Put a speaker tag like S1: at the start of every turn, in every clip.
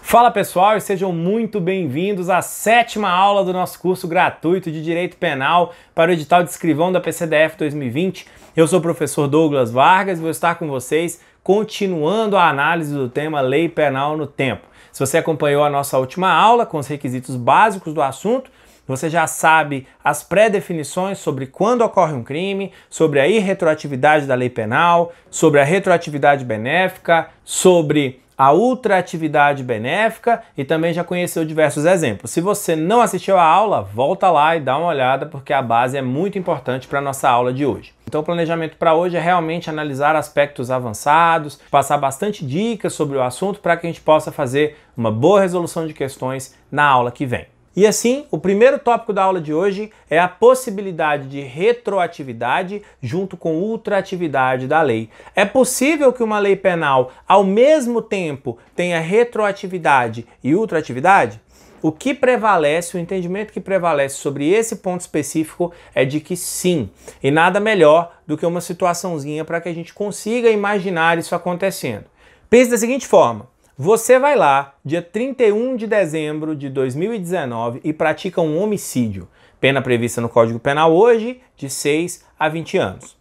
S1: Fala pessoal e sejam muito bem-vindos à 7ª aula do nosso curso gratuito de Direito Penal para o edital de escrivão da PCDF 2020. Eu sou o professor Douglas Vargas e vou estar com vocês continuando a análise do tema Lei Penal no Tempo. Se você acompanhou a nossa última aula com os requisitos básicos do assunto, você já sabe as pré-definições sobre quando ocorre um crime, sobre a irretroatividade da lei penal, sobre a retroatividade benéfica, sobre a ultraatividade benéfica e também já conheceu diversos exemplos. Se você não assistiu a aula, volta lá e dá uma olhada porque a base é muito importante para a nossa aula de hoje. Então o planejamento para hoje é realmente analisar aspectos avançados, passar bastante dicas sobre o assunto para que a gente possa fazer uma boa resolução de questões na aula que vem. E assim, o primeiro tópico da aula de hoje é a possibilidade de retroatividade junto com ultraatividade da lei. É possível que uma lei penal, ao mesmo tempo, tenha retroatividade e ultraatividade? O que prevalece, o entendimento que prevalece sobre esse ponto específico é de que sim. E nada melhor do que uma situaçãozinha para que a gente consiga imaginar isso acontecendo. Pense da seguinte forma. Você vai lá, dia 31 de dezembro de 2019 e pratica um homicídio. Pena prevista no Código Penal hoje, de 6 a 20 anos.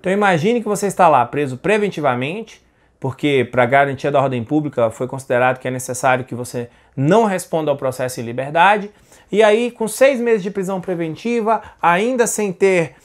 S1: Então imagine que você está lá preso preventivamente, porque para garantia da ordem pública foi considerado que é necessário que você não responda ao processo em liberdade. E aí, com 6 meses de prisão preventiva, ainda sem ter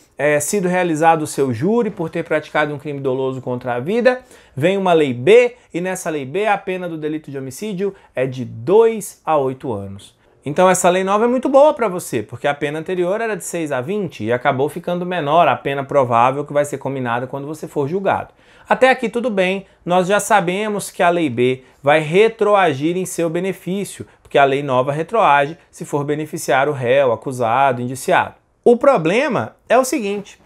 S1: sido realizado o seu júri por ter praticado um crime doloso contra a vida, vem uma lei B e nessa lei B a pena do delito de homicídio é de 2 a 8 anos. Então essa lei nova é muito boa para você, porque a pena anterior era de 6 a 20 e acabou ficando menor a pena provável que vai ser combinada quando você for julgado. Até aqui tudo bem, nós já sabemos que a lei B vai retroagir em seu benefício, porque a lei nova retroage se for beneficiar o réu, acusado, indiciado. O problema é o seguinte,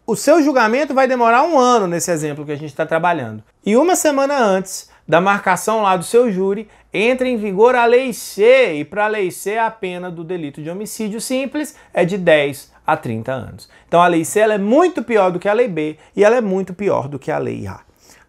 S1: o seu julgamento vai demorar 1 ano nesse exemplo que a gente está trabalhando. E 1 semana antes da marcação lá do seu júri, entra em vigor a Lei C, e para a Lei C a pena do delito de homicídio simples é de 10 a 30 anos. Então a Lei C ela é muito pior do que a Lei B e ela é muito pior do que a Lei A.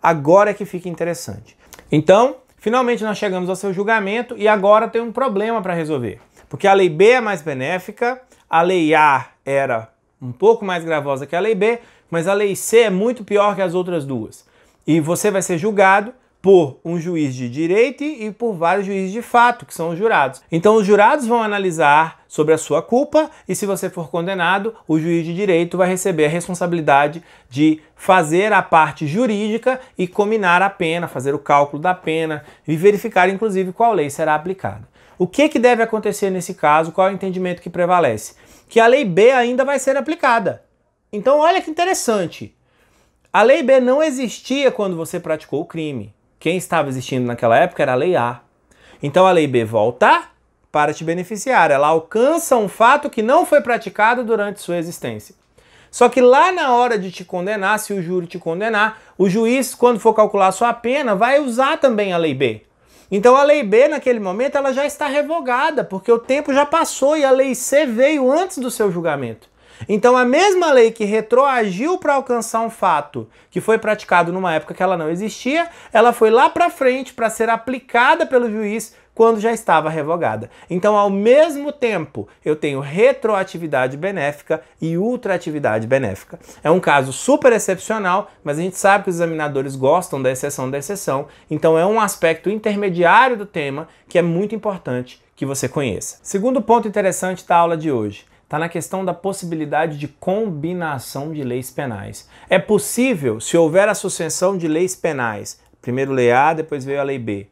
S1: Agora é que fica interessante. Então, finalmente nós chegamos ao seu julgamento e agora tem um problema para resolver. Porque a Lei B é mais benéfica, a Lei A era um pouco mais gravosa que a Lei B, mas a Lei C é muito pior que as outras duas. E você vai ser julgado por um juiz de direito e por vários juízes de fato, que são os jurados. Então os jurados vão analisar sobre a sua culpa e se você for condenado, o juiz de direito vai receber a responsabilidade de fazer a parte jurídica e combinar a pena, fazer o cálculo da pena e verificar inclusive qual lei será aplicada. O que deve acontecer nesse caso? Qual é o entendimento que prevalece? Que a Lei B ainda vai ser aplicada. Então olha que interessante. A Lei B não existia quando você praticou o crime. Quem estava existindo naquela época era a Lei A. Então a Lei B volta para te beneficiar. Ela alcança um fato que não foi praticado durante sua existência. Só que lá na hora de te condenar, se o júri te condenar, o juiz, quando for calcular sua pena, vai usar também a Lei B. Então a Lei B, naquele momento, ela já está revogada, porque o tempo já passou e a Lei C veio antes do seu julgamento. Então a mesma lei que retroagiu para alcançar um fato que foi praticado numa época que ela não existia, ela foi lá para frente para ser aplicada pelo juiz quando já estava revogada. Então, ao mesmo tempo, eu tenho retroatividade benéfica e ultraatividade benéfica. É um caso super excepcional, mas a gente sabe que os examinadores gostam da exceção, então é um aspecto intermediário do tema que é muito importante que você conheça. Segundo ponto interessante da aula de hoje, está na questão da possibilidade de combinação de leis penais. É possível, se houver a sucessão de leis penais, primeiro Lei A, depois veio a Lei B,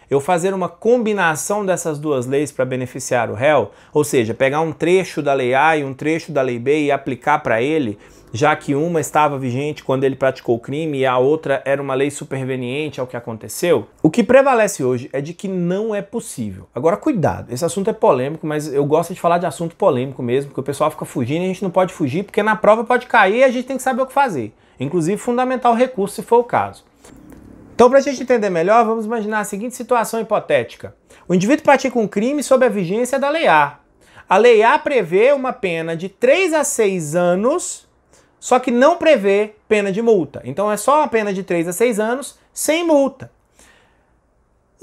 S1: eu fazer uma combinação dessas duas leis para beneficiar o réu, ou seja, pegar um trecho da Lei A e um trecho da Lei B e aplicar para ele, já que uma estava vigente quando ele praticou o crime e a outra era uma lei superveniente ao que aconteceu, o que prevalece hoje é de que não é possível. Agora, cuidado, esse assunto é polêmico, mas eu gosto de falar de assunto polêmico mesmo, porque o pessoal fica fugindo e a gente não pode fugir, porque na prova pode cair e a gente tem que saber o que fazer. Inclusive, fundamentar o recurso se for o caso. Então, para a gente entender melhor, vamos imaginar a seguinte situação hipotética. O indivíduo pratica um crime sob a vigência da Lei A. A Lei A prevê uma pena de 3 a 6 anos, só que não prevê pena de multa. Então, é só uma pena de 3 a 6 anos sem multa.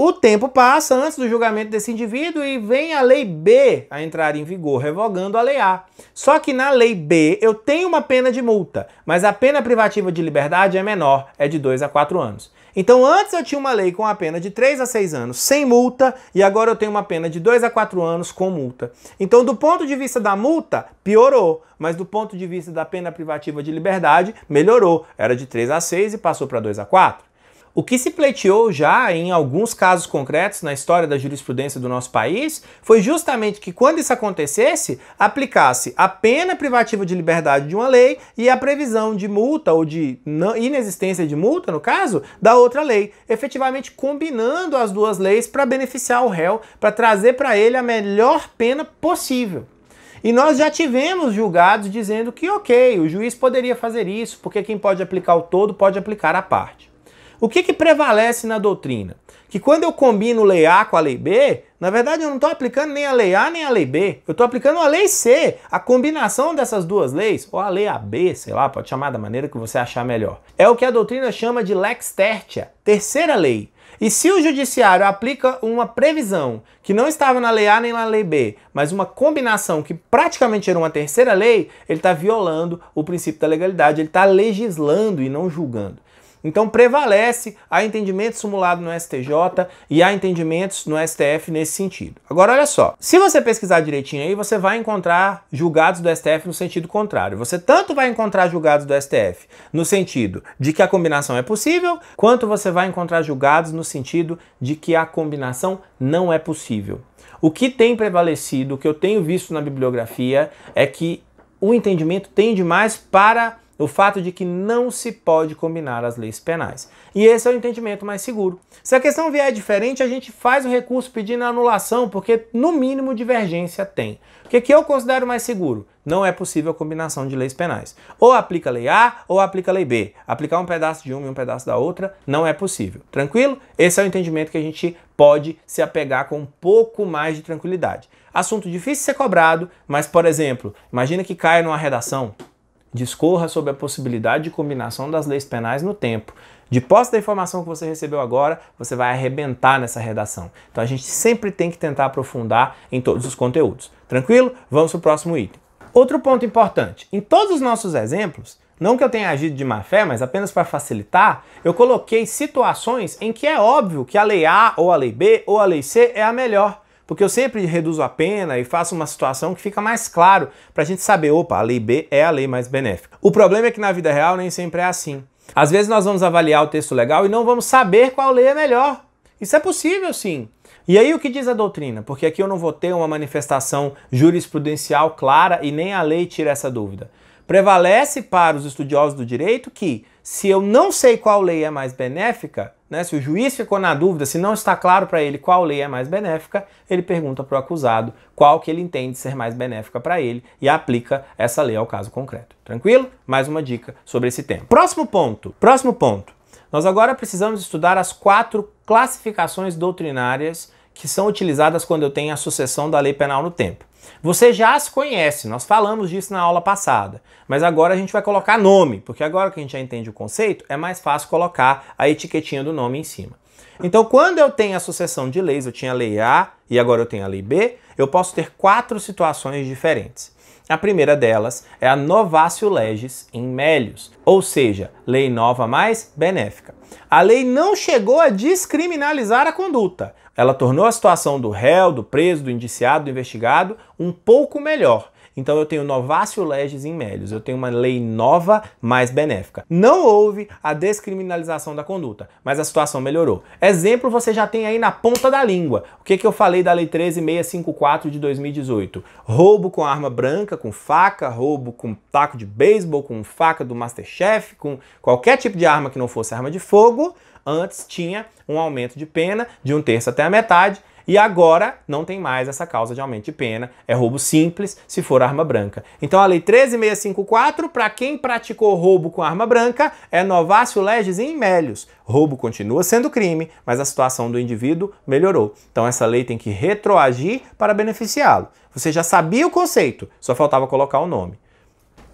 S1: O tempo passa antes do julgamento desse indivíduo e vem a Lei B a entrar em vigor, revogando a Lei A. Só que na Lei B eu tenho uma pena de multa, mas a pena privativa de liberdade é menor, é de 2 a 4 anos. Então antes eu tinha uma lei com a pena de 3 a 6 anos sem multa e agora eu tenho uma pena de 2 a 4 anos com multa. Então do ponto de vista da multa, piorou, mas do ponto de vista da pena privativa de liberdade, melhorou. Era de 3 a 6 e passou para 2 a 4. O que se pleiteou já em alguns casos concretos na história da jurisprudência do nosso país foi justamente que quando isso acontecesse, aplicasse a pena privativa de liberdade de uma lei e a previsão de multa ou de inexistência de multa, no caso, da outra lei, efetivamente combinando as duas leis para beneficiar o réu, para trazer para ele a melhor pena possível. E nós já tivemos julgados dizendo que ok, o juiz poderia fazer isso, porque quem pode aplicar o todo pode aplicar a parte. O que prevalece na doutrina? Que quando eu combino Lei A com a Lei B, na verdade eu não estou aplicando nem a Lei A nem a Lei B, eu estou aplicando a Lei C, a combinação dessas duas leis, ou a Lei AB, sei lá, pode chamar da maneira que você achar melhor. É o que a doutrina chama de lex tertia, terceira lei. E se o judiciário aplica uma previsão que não estava na Lei A nem na Lei B, mas uma combinação que praticamente era uma terceira lei, ele está violando o princípio da legalidade, ele está legislando e não julgando. Então prevalece a entendimento simulado no STJ e há entendimentos no STF nesse sentido. Agora olha só, se você pesquisar direitinho aí, você vai encontrar julgados do STF no sentido contrário. Você tanto vai encontrar julgados do STF no sentido de que a combinação é possível, quanto você vai encontrar julgados no sentido de que a combinação não é possível. O que tem prevalecido, o que eu tenho visto na bibliografia, é que o entendimento tende mais para o fato de que não se pode combinar as leis penais. E esse é o entendimento mais seguro. Se a questão vier diferente, a gente faz o recurso pedindo anulação, porque no mínimo divergência tem. O que eu considero mais seguro? Não é possível a combinação de leis penais. Ou aplica a Lei A ou aplica a Lei B. Aplicar um pedaço de uma e um pedaço da outra não é possível. Tranquilo? Esse é o entendimento que a gente pode se apegar com um pouco mais de tranquilidade. Assunto difícil de ser cobrado, mas, por exemplo, imagina que caia numa redação. Discorra sobre a possibilidade de combinação das leis penais no tempo. De posse da informação que você recebeu agora, você vai arrebentar nessa redação. Então a gente sempre tem que tentar aprofundar em todos os conteúdos. Tranquilo? Vamos para o próximo item. Outro ponto importante. Em todos os nossos exemplos, não que eu tenha agido de má fé, mas apenas para facilitar, eu coloquei situações em que é óbvio que a Lei A ou a Lei B ou a Lei C é a melhor. Porque eu sempre reduzo a pena e faço uma situação que fica mais claro para a gente saber, opa, a Lei B é a lei mais benéfica. O problema é que na vida real nem sempre é assim. Às vezes nós vamos avaliar o texto legal e não vamos saber qual lei é melhor. Isso é possível sim. E aí o que diz a doutrina? Porque aqui eu não vou ter uma manifestação jurisprudencial clara e nem a lei tira essa dúvida. Prevalece para os estudiosos do direito que, se eu não sei qual lei é mais benéfica, né, se o juiz ficou na dúvida, se não está claro para ele qual lei é mais benéfica, ele pergunta para o acusado qual que ele entende ser mais benéfica para ele e aplica essa lei ao caso concreto. Tranquilo? Mais uma dica sobre esse tema. Próximo ponto. Nós agora precisamos estudar as 4 classificações doutrinárias que são utilizadas quando eu tenho a sucessão da lei penal no tempo. Você já as conhece, nós falamos disso na aula passada, mas agora a gente vai colocar nome, porque agora que a gente já entende o conceito, é mais fácil colocar a etiquetinha do nome em cima. Então, quando eu tenho a sucessão de leis, eu tinha a Lei A e agora eu tenho a Lei B, eu posso ter 4 situações diferentes. A primeira delas é a novatio legis in melius, ou seja, lei nova mais benéfica. A lei não chegou a descriminalizar a conduta. Ela tornou a situação do réu, do preso, do indiciado, do investigado um pouco melhor. Então eu tenho novatio legis in melius, eu tenho uma lei nova mais benéfica. Não houve a descriminalização da conduta, mas a situação melhorou. Exemplo você já tem aí na ponta da língua. O que eu falei da Lei 13.654 de 2018? Roubo com arma branca, com faca, roubo com taco de beisebol, com faca do Masterchef, com qualquer tipo de arma que não fosse arma de fogo. Antes tinha um aumento de pena de 1/3 até a metade, e agora não tem mais essa causa de aumento de pena, é roubo simples se for arma branca. Então a Lei 13.654, para quem praticou roubo com arma branca, é novatio legis in melius. Roubo continua sendo crime, mas a situação do indivíduo melhorou. Então essa lei tem que retroagir para beneficiá-lo. Você já sabia o conceito, só faltava colocar o nome.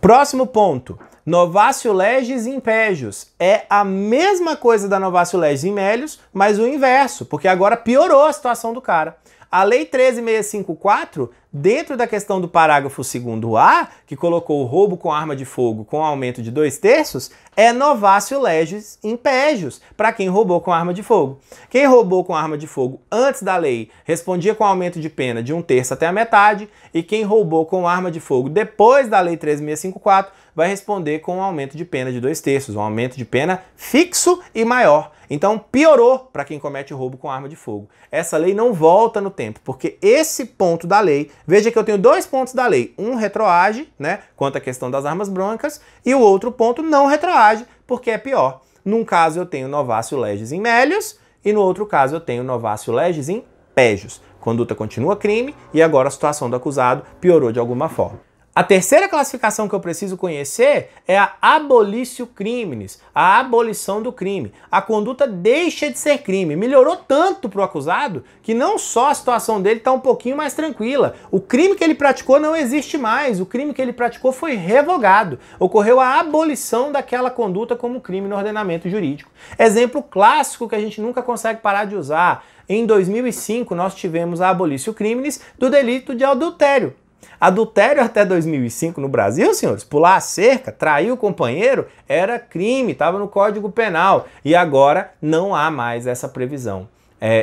S1: Próximo ponto. Novatio legis impejus é a mesma coisa da Novatio legis in melius, mas o inverso, porque agora piorou a situação do cara. A Lei 13.654, dentro da questão do parágrafo 2º-A, que colocou o roubo com arma de fogo com aumento de 2/3, é Novatio legis impejus, para quem roubou com arma de fogo. Quem roubou com arma de fogo antes da lei respondia com aumento de pena de 1/3 até a metade, e quem roubou com arma de fogo depois da Lei 13.654 vai responder com um aumento de pena de 2/3, um aumento de pena fixo e maior. Então piorou para quem comete roubo com arma de fogo. Essa lei não volta no tempo, porque esse ponto da lei, veja que eu tenho dois pontos da lei, um retroage, né, quanto à questão das armas brancas, e o outro ponto não retroage, porque é pior. Num caso eu tenho Novatio legis in melius, e no outro caso eu tenho Novatio legis in pejus. Conduta continua crime, e agora a situação do acusado piorou de alguma forma. A terceira classificação que eu preciso conhecer é a abolitio criminis, a abolição do crime. A conduta deixa de ser crime. Melhorou tanto para o acusado que não só a situação dele está um pouquinho mais tranquila. O crime que ele praticou não existe mais. O crime que ele praticou foi revogado. Ocorreu a abolição daquela conduta como crime no ordenamento jurídico. Exemplo clássico que a gente nunca consegue parar de usar. Em 2005 nós tivemos a abolitio criminis do delito de adultério. Adultério até 2005 no Brasil, senhores, pular a cerca, trair o companheiro, era crime, estava no Código Penal. E agora não há mais essa previsão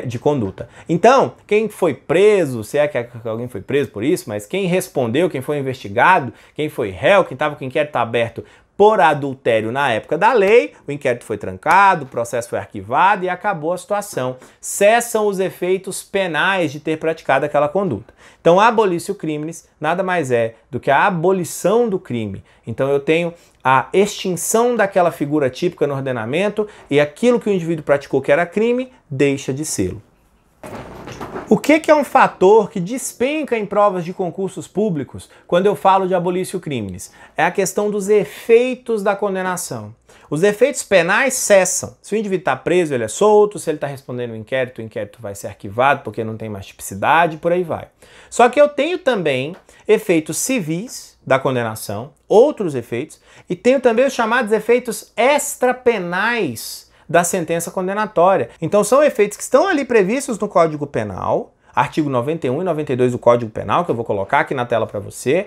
S1: de conduta. Então, quem foi preso, se é que alguém foi preso por isso, mas quem respondeu, quem foi investigado, quem foi réu, quem estava com o inquérito aberto por adultério na época da lei, o inquérito foi trancado, o processo foi arquivado e acabou a situação. Cessam os efeitos penais de ter praticado aquela conduta. Então, a abolitio criminis nada mais é do que a abolição do crime. Então, eu tenho a extinção daquela figura típica no ordenamento e aquilo que o indivíduo praticou que era crime, deixa de sê-lo. O que é um fator que despenca em provas de concursos públicos quando eu falo de abolitio criminis? É a questão dos efeitos da condenação. Os efeitos penais cessam. Se o indivíduo está preso, ele é solto. Se ele está respondendo o inquérito vai ser arquivado porque não tem mais tipicidade, por aí vai. Só que eu tenho também efeitos civis da condenação, outros efeitos, e tenho também os chamados efeitos extrapenais da sentença condenatória. Então são efeitos que estão ali previstos no Código Penal, artigo 91 e 92 do Código Penal, que eu vou colocar aqui na tela para você,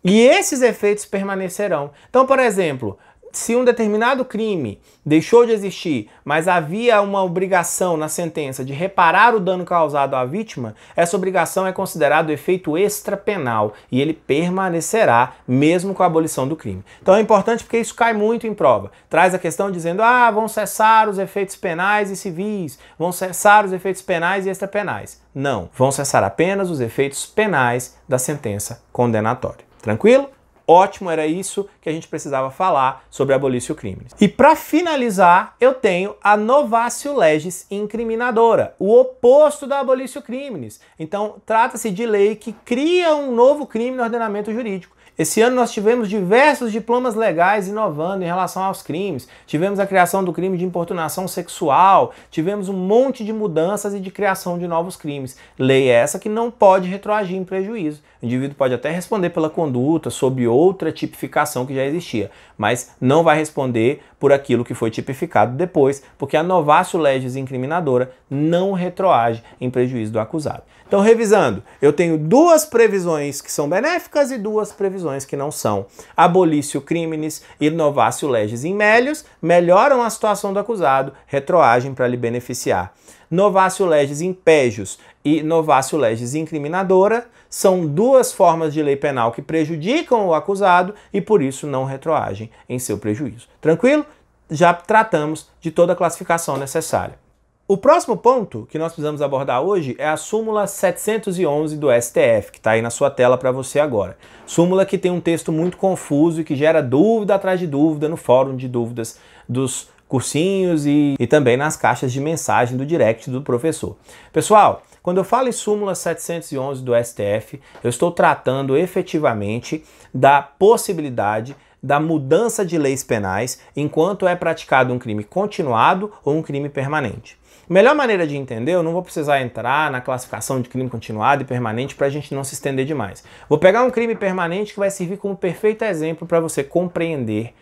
S1: e esses efeitos permanecerão. Então, por exemplo, se um determinado crime deixou de existir, mas havia uma obrigação na sentença de reparar o dano causado à vítima, essa obrigação é considerada efeito extrapenal e ele permanecerá mesmo com a abolição do crime. Então é importante porque isso cai muito em prova. Traz a questão dizendo, vão cessar os efeitos penais e civis, vão cessar os efeitos penais e extrapenais. Não, vão cessar apenas os efeitos penais da sentença condenatória. Tranquilo? Ótimo, era isso que a gente precisava falar sobre a abolitio criminis. E para finalizar, eu tenho a Novatio legis incriminadora, o oposto da abolitio criminis. Então, trata-se de lei que cria um novo crime no ordenamento jurídico. Esse ano nós tivemos diversos diplomas legais inovando em relação aos crimes. Tivemos a criação do crime de importunação sexual, tivemos um monte de mudanças e de criação de novos crimes. Lei essa que não pode retroagir em prejuízo. O indivíduo pode até responder pela conduta sob outra tipificação que já existia, mas não vai responder por aquilo que foi tipificado depois, porque a Novatio legis incriminadora não retroage em prejuízo do acusado. Então, revisando, eu tenho duas previsões que são benéficas e duas previsões que não são. Abolitio criminis e Novatio legis in melius melhoram a situação do acusado, retroagem para lhe beneficiar. Novatio legis in pejus e Novatio legis incriminadora são duas formas de lei penal que prejudicam o acusado e por isso não retroagem em seu prejuízo. Tranquilo? Já tratamos de toda a classificação necessária. O próximo ponto que nós precisamos abordar hoje é a súmula 711 do STF, que está aí na sua tela para você agora. Súmula que tem um texto muito confuso e que gera dúvida atrás de dúvida no fórum de dúvidas dos cursinhos e também nas caixas de mensagem do direct do professor. Pessoal, quando eu falo em súmula 711 do STF, eu estou tratando efetivamente da possibilidade da mudança de leis penais enquanto é praticado um crime continuado ou um crime permanente. Melhor maneira de entender, eu não vou precisar entrar na classificação de crime continuado e permanente para a gente não se estender demais. Vou pegar um crime permanente que vai servir como perfeito exemplo para você compreender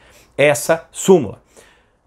S1: essa súmula.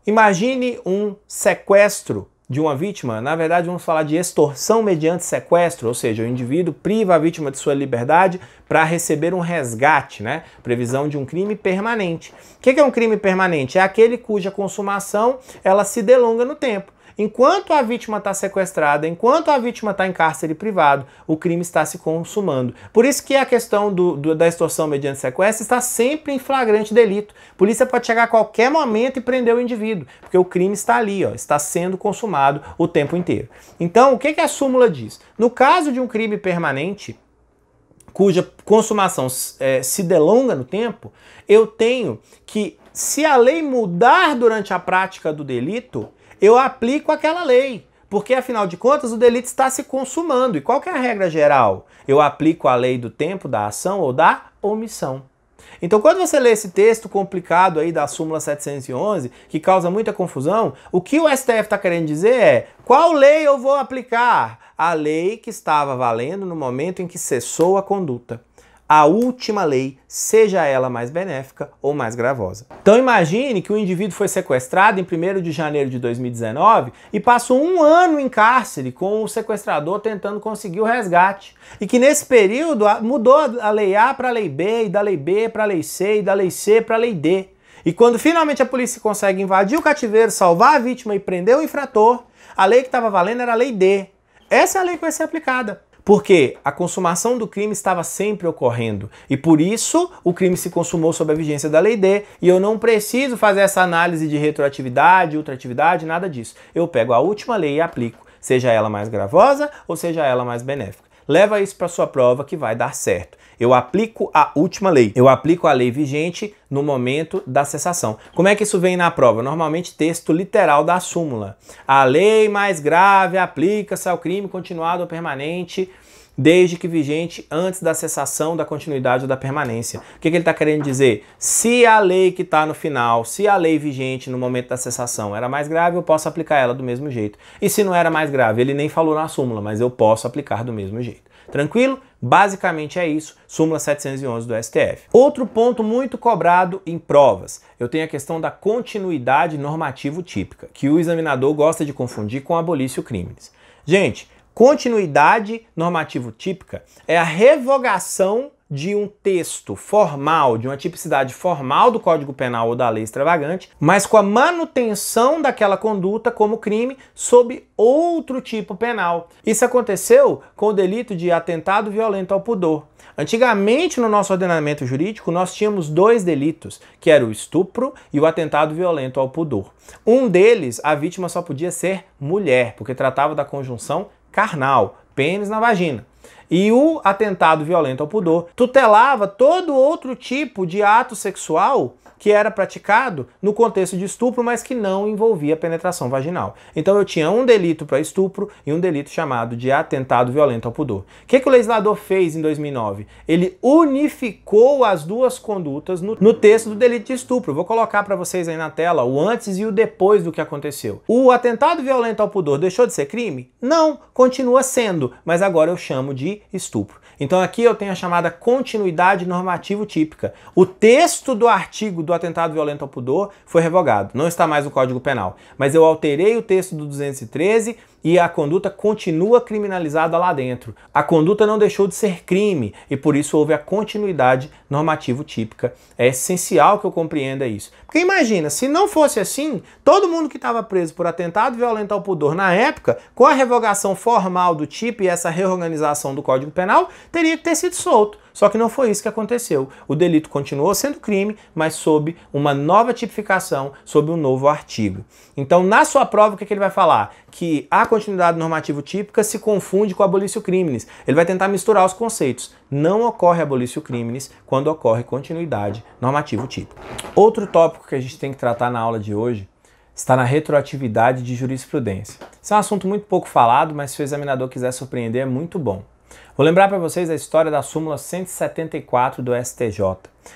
S1: Imagine um sequestro de uma vítima, na verdade vamos falar de extorsão mediante sequestro, ou seja, o indivíduo priva a vítima de sua liberdade para receber um resgate, né? Previsão de um crime permanente. O que é um crime permanente? É aquele cuja consumação ela se delonga no tempo. Enquanto a vítima está sequestrada, enquanto a vítima está em cárcere privado, o crime está se consumando. Por isso que a questão da extorsão mediante sequestro está sempre em flagrante delito. A polícia pode chegar a qualquer momento e prender o indivíduo, porque o crime está ali, ó, está sendo consumado o tempo inteiro. Então, o que a súmula diz? No caso de um crime permanente, cuja consumação se delonga no tempo, eu tenho que, se a lei mudar durante a prática do delito, eu aplico aquela lei, porque afinal de contas o delito está se consumando. E qual que é a regra geral? Eu aplico a lei do tempo da ação ou da omissão. Então quando você lê esse texto complicado aí da súmula 711, que causa muita confusão, o que o STF está querendo dizer é: qual lei eu vou aplicar? A lei que estava valendo no momento em que cessou a conduta. A última lei, seja ela mais benéfica ou mais gravosa. Então imagine que o indivíduo foi sequestrado em 1º de janeiro de 2019 e passou um ano em cárcere com o sequestrador tentando conseguir o resgate. E que nesse período mudou a lei A para a lei B, e da lei B para a lei C, e da lei C para a lei D. E quando finalmente a polícia consegue invadir o cativeiro, salvar a vítima e prender o infrator, a lei que estava valendo era a lei D. Essa é a lei que vai ser aplicada. Porque a consumação do crime estava sempre ocorrendo e por isso o crime se consumou sob a vigência da Lei D e eu não preciso fazer essa análise de retroatividade, ultratividade, nada disso. Eu pego a última lei e aplico, seja ela mais gravosa ou seja ela mais benéfica. Leva isso para sua prova que vai dar certo. Eu aplico a última lei. Eu aplico a lei vigente no momento da cessação. Como é que isso vem na prova? Normalmente texto literal da súmula. A lei mais grave aplica-se ao crime continuado ou permanente desde que vigente antes da cessação da continuidade ou da permanência. O que ele está querendo dizer? Se a lei que está no final, se a lei vigente no momento da cessação era mais grave, eu posso aplicar ela do mesmo jeito. E se não era mais grave, ele nem falou na súmula, mas eu posso aplicar do mesmo jeito. Tranquilo? Basicamente é isso, súmula 711 do STF. Outro ponto muito cobrado em provas, eu tenho a questão da continuidade normativo típica, que o examinador gosta de confundir com abolício criminis. Gente, continuidade normativo típica é a revogação de um texto formal, de uma tipicidade formal do Código Penal ou da lei extravagante, mas com a manutenção daquela conduta como crime sob outro tipo penal. Isso aconteceu com o delito de atentado violento ao pudor. Antigamente, no nosso ordenamento jurídico, nós tínhamos dois delitos, que era o estupro e o atentado violento ao pudor. Um deles, a vítima só podia ser mulher, porque tratava da conjunção carnal, pênis na vagina. E o atentado violento ao pudor tutelava todo outro tipo de ato sexual que era praticado no contexto de estupro, mas que não envolvia penetração vaginal. Então eu tinha um delito para estupro e um delito chamado de atentado violento ao pudor. O que o legislador fez em 2009? Ele unificou as duas condutas no texto do delito de estupro. Vou colocar para vocês aí na tela o antes e o depois do que aconteceu. O atentado violento ao pudor deixou de ser crime? Não, continua sendo, mas agora eu chamo de estupro. Então aqui eu tenho a chamada continuidade normativo típica. O texto do artigo do atentado violento ao pudor foi revogado, não está mais no Código Penal, mas eu alterei o texto do 213 e a conduta continua criminalizada lá dentro. A conduta não deixou de ser crime e por isso houve a continuidade normativo típica. É essencial que eu compreenda isso. Porque imagina, se não fosse assim, todo mundo que estava preso por atentado violento ao pudor na época, com a revogação formal do tipo e essa reorganização do Código Penal, teria que ter sido solto. Só que não foi isso que aconteceu. O delito continuou sendo crime, mas sob uma nova tipificação, sob um novo artigo. Então, na sua prova, o que ele vai falar? Que a continuidade normativo típica se confunde com a abolício criminis. Ele vai tentar misturar os conceitos. Não ocorre abolício criminis quando ocorre continuidade normativo típica. Outro tópico que a gente tem que tratar na aula de hoje está na retroatividade de jurisprudência. Isso é um assunto muito pouco falado, mas se o examinador quiser surpreender, é muito bom. Vou lembrar para vocês a história da súmula 174 do STJ,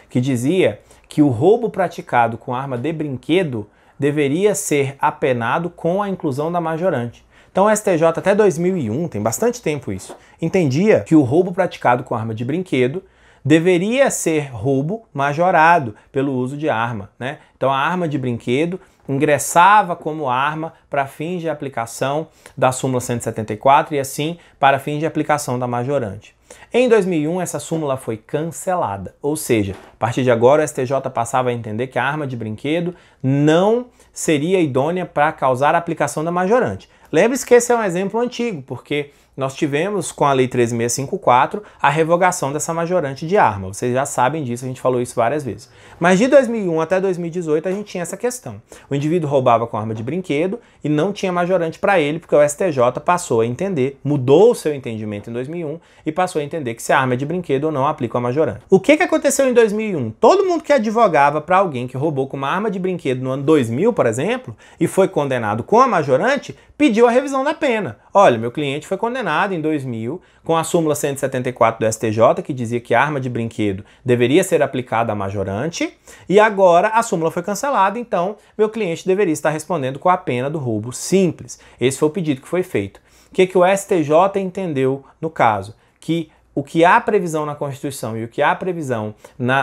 S1: que dizia que o roubo praticado com arma de brinquedo deveria ser apenado com a inclusão da majorante. Então o STJ até 2001, tem bastante tempo isso, entendia que o roubo praticado com arma de brinquedo deveria ser roubo majorado pelo uso de arma, né? Então a arma de brinquedo ingressava como arma para fins de aplicação da súmula 174 e assim para fins de aplicação da majorante. Em 2001 essa súmula foi cancelada, ou seja, a partir de agora o STJ passava a entender que a arma de brinquedo não seria idônea para causar a aplicação da majorante. Lembre-se que esse é um exemplo antigo, porque nós tivemos com a Lei 13.654 a revogação dessa majorante de arma. Vocês já sabem disso, a gente falou isso várias vezes. Mas de 2001 até 2018 a gente tinha essa questão. O indivíduo roubava com arma de brinquedo e não tinha majorante para ele, porque o STJ passou a entender, mudou o seu entendimento em 2001 e passou a entender que se a arma é de brinquedo ou não aplica a majorante. O que aconteceu em 2001? Todo mundo que advogava para alguém que roubou com uma arma de brinquedo no ano 2000, por exemplo, e foi condenado com a majorante, pediu a revisão da pena. Olha, meu cliente foi condenado em 2000 com a súmula 174 do STJ, que dizia que a arma de brinquedo deveria ser aplicada à majorante, e agora a súmula foi cancelada, então meu cliente deveria estar respondendo com a pena do roubo simples. Esse foi o pedido que foi feito. O que o STJ entendeu no caso? Que o que há previsão na Constituição e o que há previsão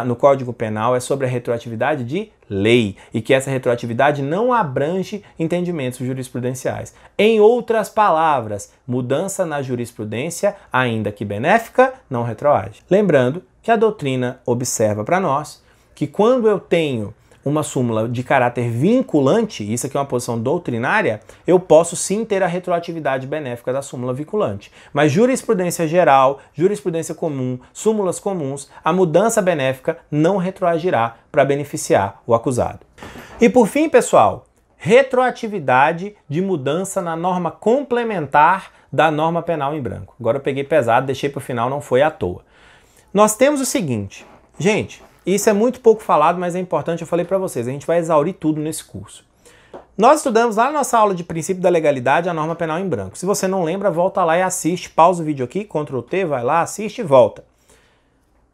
S1: no Código Penal é sobre a retroatividade de lei e que essa retroatividade não abrange entendimentos jurisprudenciais. Em outras palavras, mudança na jurisprudência, ainda que benéfica, não retroage. Lembrando que a doutrina observa para nós que quando eu tenho uma súmula de caráter vinculante, isso aqui é uma posição doutrinária, eu posso sim ter a retroatividade benéfica da súmula vinculante. Mas jurisprudência geral, jurisprudência comum, súmulas comuns, a mudança benéfica não retroagirá para beneficiar o acusado. E por fim, pessoal, retroatividade de mudança na norma complementar da norma penal em branco. Agora eu peguei pesado, deixei para o final, não foi à toa. Nós temos o seguinte, gente, isso é muito pouco falado, mas é importante, eu falei para vocês, a gente vai exaurir tudo nesse curso. Nós estudamos lá na nossa aula de princípio da legalidade a norma penal em branco. Se você não lembra, volta lá e assiste, pausa o vídeo aqui, Ctrl T, vai lá, assiste e volta.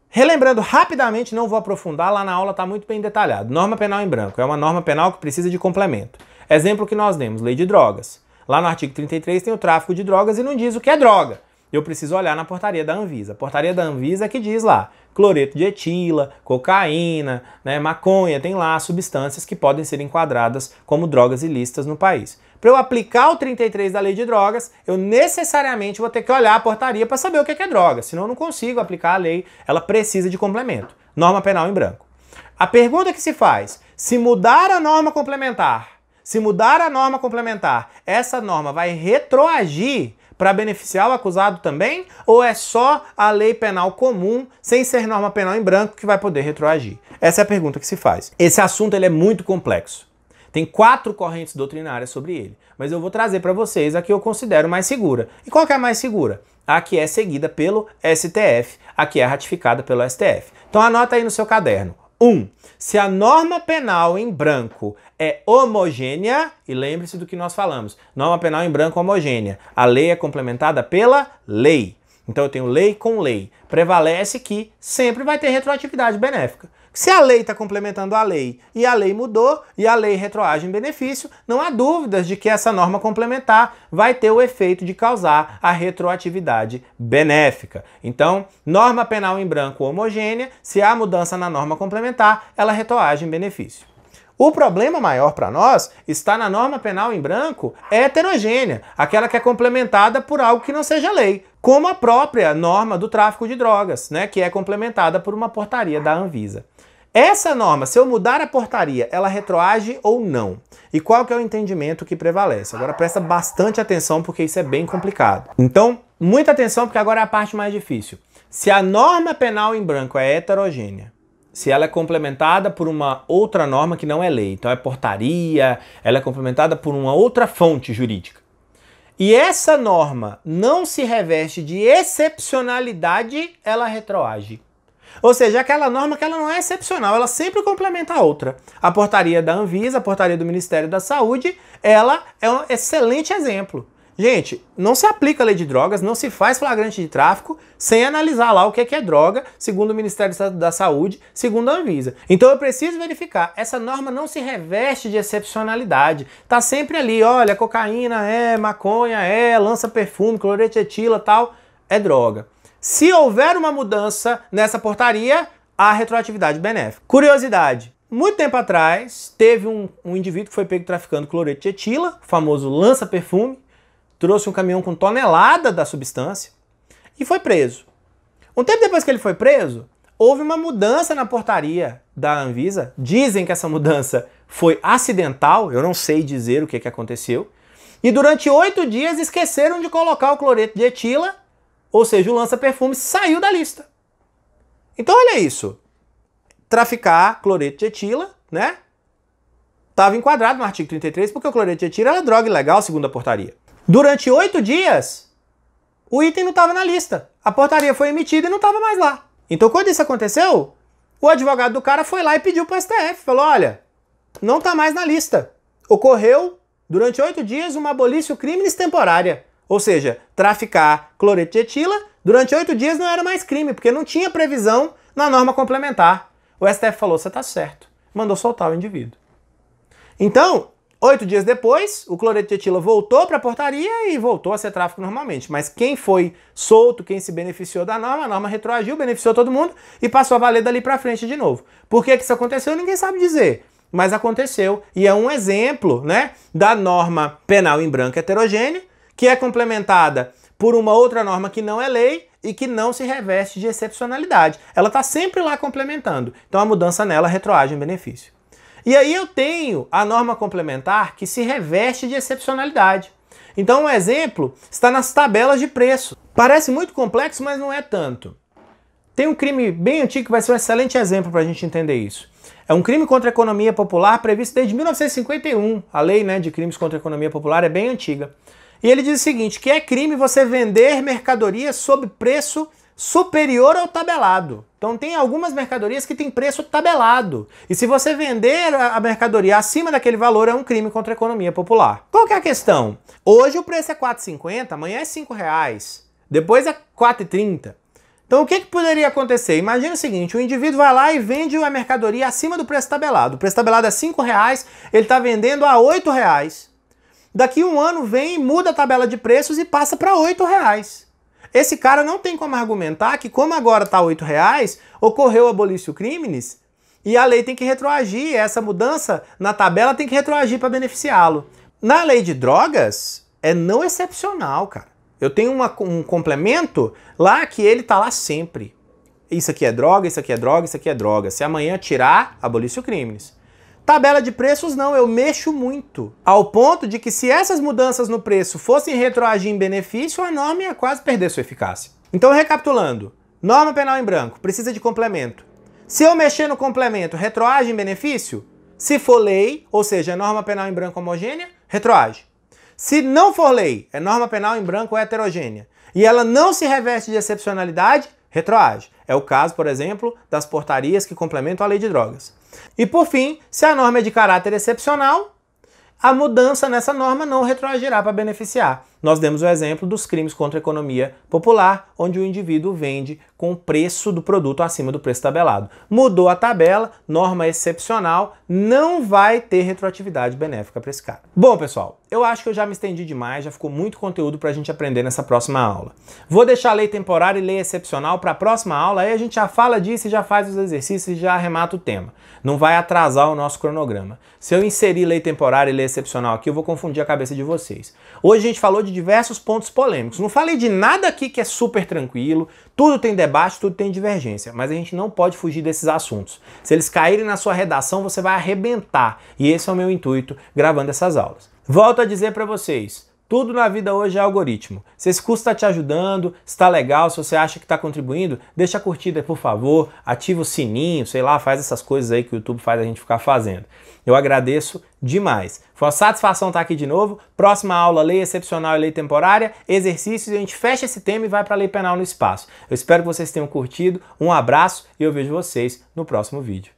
S1: Relembrando rapidamente, não vou aprofundar, lá na aula está muito bem detalhado. Norma penal em branco é uma norma penal que precisa de complemento. Exemplo que nós demos, lei de drogas. Lá no artigo 33 tem o tráfico de drogas e não diz o que é droga. Eu preciso olhar na portaria da Anvisa. A portaria da Anvisa é que diz lá, cloreto de etila, cocaína, né, maconha, tem lá substâncias que podem ser enquadradas como drogas ilícitas no país. Para eu aplicar o 33 da lei de drogas, eu necessariamente vou ter que olhar a portaria para saber o que é droga, senão eu não consigo aplicar a lei, ela precisa de complemento. Norma penal em branco. A pergunta que se faz, se mudar a norma complementar, essa norma vai retroagir para beneficiar o acusado também? Ou é só a lei penal comum, sem ser norma penal em branco, que vai poder retroagir? Essa é a pergunta que se faz. Esse assunto ele é muito complexo. Tem 4 correntes doutrinárias sobre ele, mas eu vou trazer para vocês a que eu considero mais segura. E qual que é a mais segura? A que é seguida pelo STF, a que é ratificada pelo STF. Então anota aí no seu caderno. 1. Se a norma penal em branco é homogênea, e lembre-se do que nós falamos, norma penal em branco homogênea, a lei é complementada pela lei. Então eu tenho lei com lei. Prevalece que sempre vai ter retroatividade benéfica. Se a lei está complementando a lei e a lei mudou e a lei retroage em benefício, não há dúvidas de que essa norma complementar vai ter o efeito de causar a retroatividade benéfica. Então, norma penal em branco homogênea, se há mudança na norma complementar, ela retroage em benefício. O problema maior para nós está na norma penal em branco heterogênea, aquela que é complementada por algo que não seja lei, como a própria norma do tráfico de drogas, né, que é complementada por uma portaria da Anvisa. Essa norma, se eu mudar a portaria, ela retroage ou não? E qual que é o entendimento que prevalece? Agora presta bastante atenção porque isso é bem complicado. Então, muita atenção porque agora é a parte mais difícil. Se a norma penal em branco é heterogênea, se ela é complementada por uma outra norma que não é lei, então é portaria, ela é complementada por uma outra fonte jurídica, e essa norma não se reveste de excepcionalidade, ela retroage. Ou seja, aquela norma que ela não é excepcional, ela sempre complementa a outra. A portaria da Anvisa, a portaria do Ministério da Saúde, ela é um excelente exemplo. Gente, não se aplica a lei de drogas, não se faz flagrante de tráfico sem analisar lá o que é droga, segundo o Ministério da Saúde, segundo a Anvisa. Então eu preciso verificar, essa norma não se reveste de excepcionalidade. Tá sempre ali, olha, cocaína é, maconha é, lança-perfume, cloreto de etila, tal, é droga. Se houver uma mudança nessa portaria, há retroatividade benéfica. Curiosidade, muito tempo atrás, teve um indivíduo que foi pego traficando cloreto de etila, o famoso lança-perfume, trouxe um caminhão com tonelada da substância e foi preso. Um tempo depois que ele foi preso, houve uma mudança na portaria da Anvisa. Dizem que essa mudança foi acidental, eu não sei dizer o que aconteceu. E durante 8 dias esqueceram de colocar o cloreto de etila, ou seja, o lança-perfume saiu da lista. Então olha isso. Traficar cloreto de etila, né? Estava enquadrado no artigo 33 porque o cloreto de etila era droga ilegal, segundo a portaria. Durante 8 dias, o item não estava na lista. A portaria foi emitida e não estava mais lá. Então quando isso aconteceu, o advogado do cara foi lá e pediu para o STF. Falou, olha, não está mais na lista. Ocorreu, durante 8 dias, uma abolício criminis temporária. Ou seja, traficar cloreto de etila, durante 8 dias não era mais crime, porque não tinha previsão na norma complementar. O STF falou, você está certo. Mandou soltar o indivíduo. Então, 8 dias depois, o cloreto de etila voltou para a portaria e voltou a ser tráfico normalmente. Mas quem foi solto, quem se beneficiou da norma, a norma retroagiu, beneficiou todo mundo e passou a valer dali para frente de novo. Por que isso aconteceu? Ninguém sabe dizer. Mas aconteceu. E é um exemplo, né, da norma penal em branco heterogênea, que é complementada por uma outra norma que não é lei e que não se reveste de excepcionalidade. Ela está sempre lá complementando. Então a mudança nela retroage em benefício. E aí eu tenho a norma complementar que se reveste de excepcionalidade. Então um exemplo está nas tabelas de preço. Parece muito complexo, mas não é tanto. Tem um crime bem antigo que vai ser um excelente exemplo para a gente entender isso. É um crime contra a economia popular previsto desde 1951. A lei, né, de crimes contra a economia popular é bem antiga. E ele diz o seguinte, que é crime você vender mercadorias sob preço superior ao tabelado. Então tem algumas mercadorias que têm preço tabelado. E se você vender a mercadoria acima daquele valor, é um crime contra a economia popular. Qual que é a questão? Hoje o preço é R$ 4,50, amanhã é R$ 5,00, depois é R$ 4,30. Então o que poderia acontecer? Imagina o seguinte, o indivíduo vai lá e vende a mercadoria acima do preço tabelado. O preço tabelado é R$ 5,00, ele está vendendo a R$ 8,00. Daqui um ano vem, muda a tabela de preços e passa para R$ 8,00. Esse cara não tem como argumentar que, como agora está R$ 8,00, ocorreu abolício criminis e a lei tem que retroagir, essa mudança na tabela tem que retroagir para beneficiá-lo. Na lei de drogas, é não excepcional, cara. Eu tenho um complemento lá que ele tá lá sempre. Isso aqui é droga, isso aqui é droga, isso aqui é droga. Se amanhã tirar, abolício criminis. Tabela de preços não, eu mexo muito. Ao ponto de que se essas mudanças no preço fossem retroagir em benefício, a norma ia quase perder sua eficácia. Então, recapitulando, norma penal em branco, precisa de complemento. Se eu mexer no complemento, retroage em benefício? Se for lei, ou seja, norma penal em branco homogênea, retroage. Se não for lei, é norma penal em branco heterogênea, e ela não se reveste de excepcionalidade, retroage. É o caso, por exemplo, das portarias que complementam a lei de drogas. E por fim, se a norma é de caráter excepcional, a mudança nessa norma não retroagirá para beneficiar. Nós demos o exemplo dos crimes contra a economia popular, onde o indivíduo vende com o preço do produto acima do preço tabelado. Mudou a tabela, norma excepcional, não vai ter retroatividade benéfica para esse cara. Bom, pessoal, eu acho que eu já me estendi demais, já ficou muito conteúdo para a gente aprender nessa próxima aula. Vou deixar a lei temporária e lei excepcional para a próxima aula, aí a gente já fala disso e já faz os exercícios e já arremata o tema. Não vai atrasar o nosso cronograma. Se eu inserir lei temporária e lei excepcional aqui, eu vou confundir a cabeça de vocês. Hoje a gente falou de diversos pontos polêmicos. Não falei de nada aqui que é super tranquilo, tudo tem debate, tudo tem divergência, mas a gente não pode fugir desses assuntos. Se eles caírem na sua redação, você vai arrebentar. E esse é o meu intuito gravando essas aulas. Volto a dizer para vocês, tudo na vida hoje é algoritmo. Se esse curso está te ajudando, se está legal, se você acha que está contribuindo, deixa a curtida, por favor, ativa o sininho, sei lá, faz essas coisas aí que o YouTube faz a gente ficar fazendo. Eu agradeço demais. Foi uma satisfação estar aqui de novo. Próxima aula, lei excepcional e lei temporária, exercícios, e a gente fecha esse tema e vai para a lei penal no espaço. Eu espero que vocês tenham curtido, um abraço e eu vejo vocês no próximo vídeo.